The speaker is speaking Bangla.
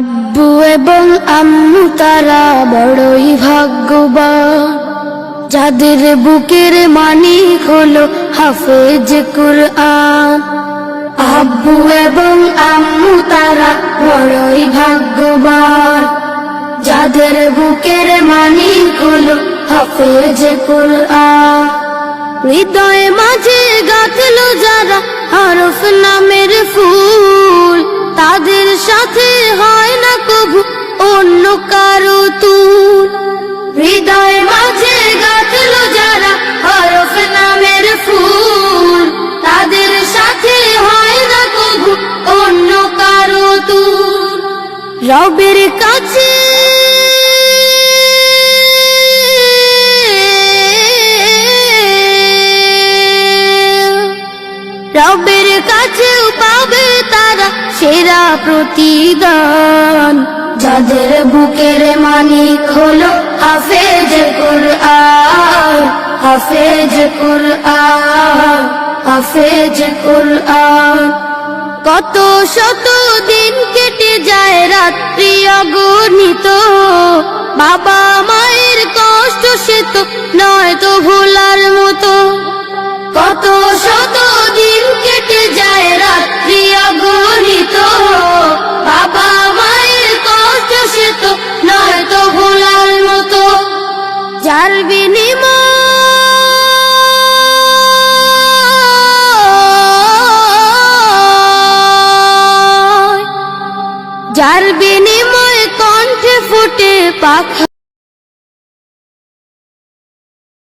আব্বু এবং আম্মু তারা বড়ই ভাগ্যবান, যাদের বুকের মানিক হলো হাফেজ কুরআন। আব্বু এবং আম্মু তারা বড়ই ভাগ্যবান, যাদের বুকের মানিক হলো হাফেজ কুরআন। হৃদয়ে মাঝে গাঁথলো যারা হরফ নামের ফুল, তাদের সাথে হয় না কবু অন্য কারো তুল। হৃদয়ে মাঝে গাঁথলো যারা হরফ নামের ফুল, তাদের সাথে হয় না কবু অন্য কারো তুল। রবের কাছে রবের কাছেও পাবে তারা সেরা প্রতিদান, যাদের বুকের মানিক হলো হাফেজ কুরআন, হাফেজ কুরআন, হাফেজ কুরআন। কত শত দিন কেটে যায় রাত্রি অগণিত, বাবা মায়ের কষ্ট সে তো নয় তো ভোলার মতো। কত শত দিন কেটে যায় রাত্রি অগণিত, বাবা মায়ের কষ্ট সে তো নয় তো ভোলার মতো। যার বিনিময়ে কণ্ঠে ফুটে পাখা।